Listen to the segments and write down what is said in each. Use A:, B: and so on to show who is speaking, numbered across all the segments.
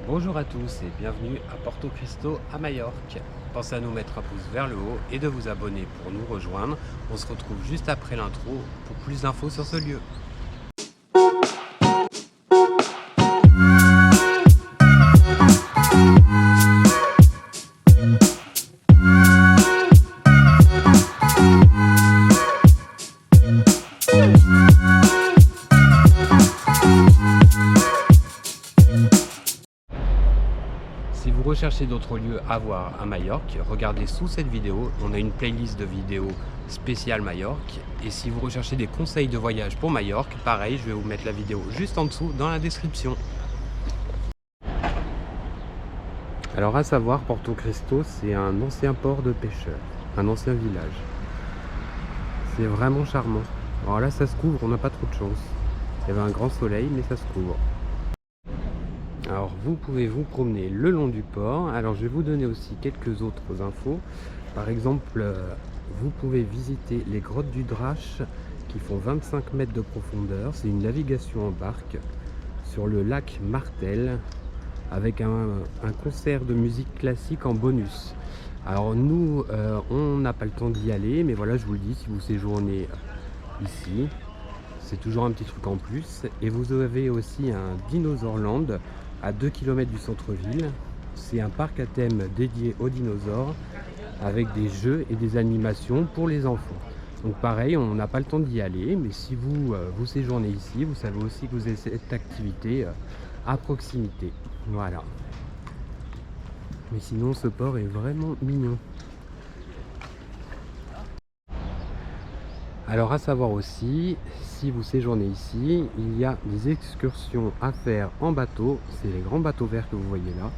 A: Bonjour à tous et bienvenue à Porto Cristo à Majorque. Pensez à nous mettre un pouce vers le haut et de vous abonner pour nous rejoindre. On se retrouve juste après l'intro pour plus d'infos sur ce lieu. Si vous recherchez d'autres lieux à voir à Majorque, regardez sous cette vidéo, on a une playlist de vidéos spéciale Majorque. Et si vous recherchez des conseils de voyage pour Majorque, pareil, je vais vous mettre la vidéo juste en dessous dans la description. Alors à savoir, Porto Cristo, c'est un ancien port de pêcheurs, un ancien village. C'est vraiment charmant. Alors là, ça se couvre, on n'a pas trop de chance. Il y avait un grand soleil, mais ça se couvre. Alors vous pouvez vous promener le long du port. Alors je vais vous donner aussi quelques autres infos. Par exemple, vous pouvez visiter les grottes du Drache qui font 25 mètres de profondeur. C'est une navigation en barque sur le lac Martel avec un concert de musique classique en bonus. Alors nous, on n'a pas le temps d'y aller, mais voilà, je vous le dis, si vous séjournez ici, c'est toujours un petit truc en plus. Et vous avez aussi un Dinosaur Land à 2 km du centre-ville. C'est un parc à thème dédié aux dinosaures avec des jeux et des animations pour les enfants. Donc pareil, on n'a pas le temps d'y aller, mais si vous vous séjournez ici, vous savez aussi que vous avez cette activité à proximité. Voilà. Mais sinon, ce port est vraiment mignon. Alors à savoir aussi, si vous séjournez ici, il y a des excursions à faire en bateau. C'est les grands bateaux verts que vous voyez là.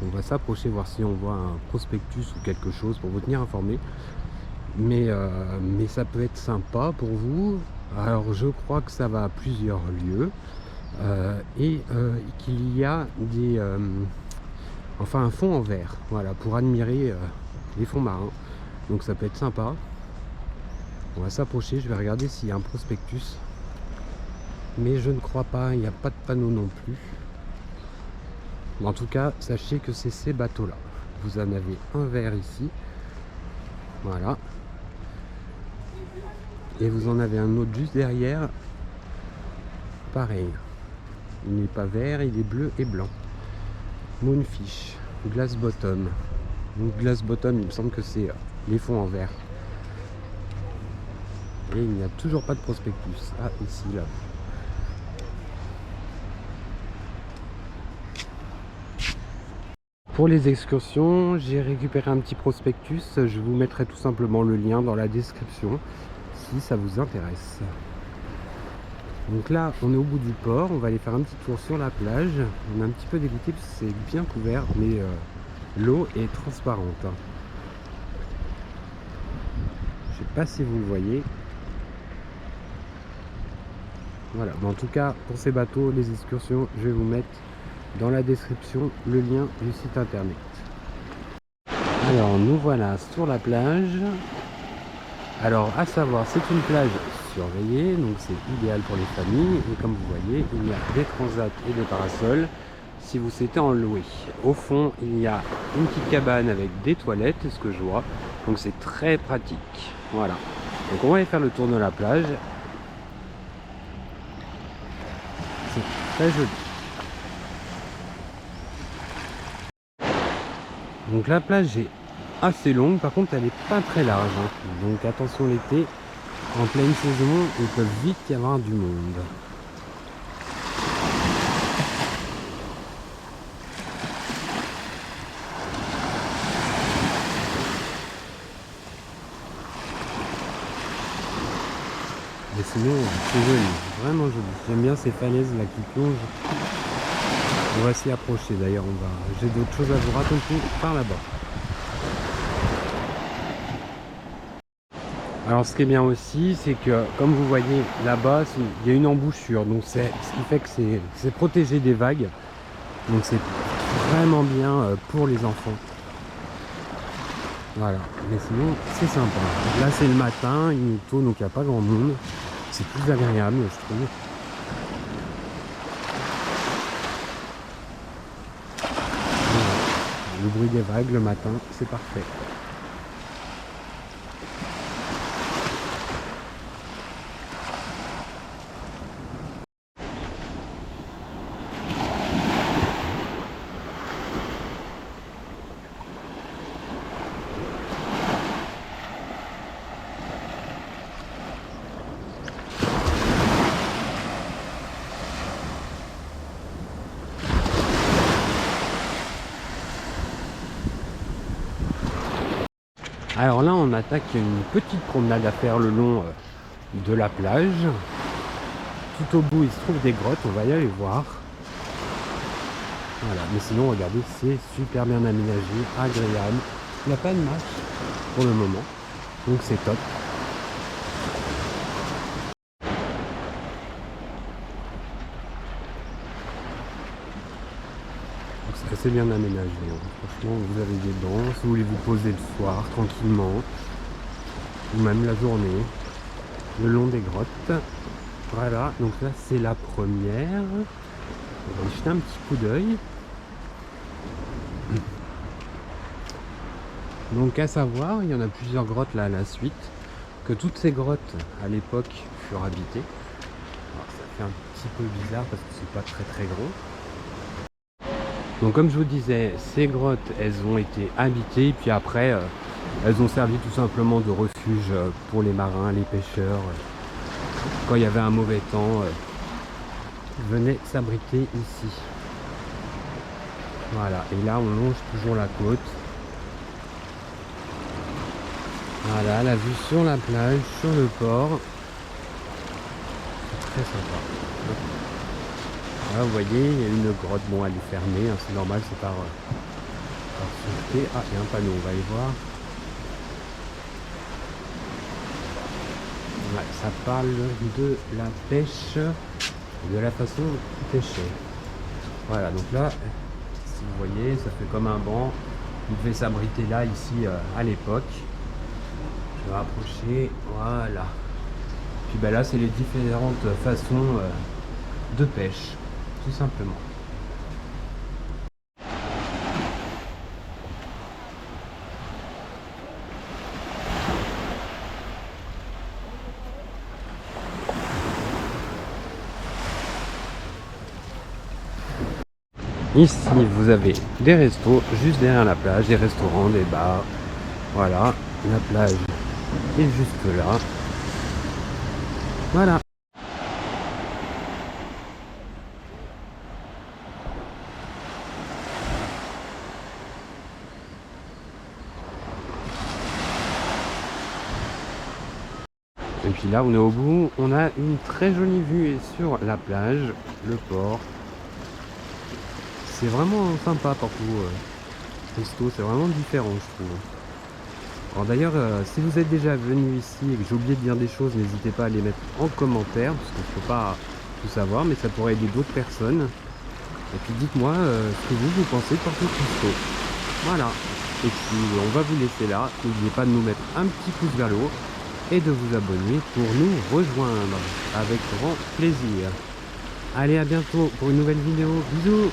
A: On va s'approcher, voir si on voit un prospectus ou quelque chose pour vous tenir informé. Mais ça peut être sympa pour vous. Alors je crois que ça va à plusieurs lieux. Qu'il y a des... enfin un fond en verre, voilà, pour admirer les fonds marins. Donc ça peut être sympa. On va s'approcher, je vais regarder s'il y a un prospectus. Mais je ne crois pas, il n'y a pas de panneau non plus. En tout cas, sachez que c'est ces bateaux-là. Vous en avez un vert ici. Voilà. Et vous en avez un autre juste derrière. Pareil. Il n'est pas vert, il est bleu et blanc. Moonfish, Glass Bottom. Donc Glass Bottom, il me semble que c'est les fonds en verre. Et il n'y a toujours pas de prospectus. Ah, ici, là. Pour les excursions, j'ai récupéré un petit prospectus. Je vous mettrai tout simplement le lien dans la description si ça vous intéresse. Donc là, on est au bout du port. On va aller faire un petit tour sur la plage. On est un petit peu dégoûté parce que c'est bien couvert, mais l'eau est transparente. Je sais pas si vous le voyez. Voilà, mais en tout cas, pour ces bateaux, les excursions, je vais vous mettre dans la description le lien du site internet. Alors, nous voilà sur la plage. Alors, à savoir, c'est une plage surveillée, donc c'est idéal pour les familles. Et comme vous voyez, il y a des transats et des parasols si vous souhaitez en louer. Au fond, il y a une petite cabane avec des toilettes, c'est ce que je vois. Donc, c'est très pratique. Voilà. Donc, on va aller faire le tour de la plage. C'est très joli. Donc la plage est assez longue, par contre elle n'est pas très large. Donc attention l'été, en pleine saison, il peut vite y avoir du monde. Mais sinon, c'est joli, vraiment joli. J'aime bien ces falaises là qui plongent. On va s'y approcher d'ailleurs, j'ai d'autres choses à vous raconter par là-bas. Alors ce qui est bien aussi, c'est que comme vous voyez là-bas, il y a une embouchure, donc ce qui fait que c'est protégé des vagues. Donc c'est vraiment bien pour les enfants. Voilà, mais sinon c'est sympa. Là c'est le matin, il est tôt, donc il n'y a pas grand monde. C'est plus agréable, je trouve. bruit des vagues le matin, c'est parfait. Alors là, on attaque une petite promenade à faire le long de la plage. Tout au bout, il se trouve des grottes, on va y aller voir. Voilà, mais sinon, regardez, c'est super bien aménagé, agréable. Il n'y a pas de marche pour le moment, donc c'est top. C'est assez bien aménagé, hein. Franchement, vous avez des bancs, si vous voulez vous poser le soir tranquillement, ou même la journée, le long des grottes. Voilà, donc là c'est la première. On va y jeter un petit coup d'œil. Donc à savoir, il y en a plusieurs grottes là à la suite, que toutes ces grottes à l'époque furent habitées. Alors ça fait un petit peu bizarre parce que c'est pas très très gros. Donc comme je vous disais, ces grottes elles ont été habitées, puis après elles ont servi tout simplement de refuge pour les marins, les pêcheurs. Quand il y avait un mauvais temps, venaient s'abriter ici. Voilà, et là on longe toujours la côte. Voilà, la vue sur la plage, sur le port. C'est très sympa. Là, vous voyez, il y a une grotte. Bon, elle est fermée, hein, c'est normal, c'est par sûreté. Ah, il y a un panneau, on va aller voir. Ouais, ça parle de la pêche, de la façon de pêcher. Voilà, donc là, si vous voyez, ça fait comme un banc. Vous devez s'abriter là, ici, à l'époque. Je vais rapprocher, voilà. Puis ben là, c'est les différentes façons de pêche, tout simplement. Ici, vous avez des restos juste derrière la plage, des restaurants, des bars. Voilà, la plage est juste là. Voilà. Et puis là, on est au bout. On a une très jolie vue sur la plage, le port. C'est vraiment sympa partout. Resto, c'est vraiment différent, je trouve. Alors d'ailleurs, si vous êtes déjà venu ici et que j'ai oublié de dire des choses, n'hésitez pas à les mettre en commentaire, parce qu'il ne faut pas tout savoir, mais ça pourrait aider d'autres personnes. Et puis dites-moi ce que vous pensez de Porto Cristo. Voilà. Et puis on va vous laisser là. N'oubliez pas de nous mettre un petit pouce vers le haut et de vous abonner pour nous rejoindre avec grand plaisir. Allez, à bientôt pour une nouvelle vidéo. Bisous.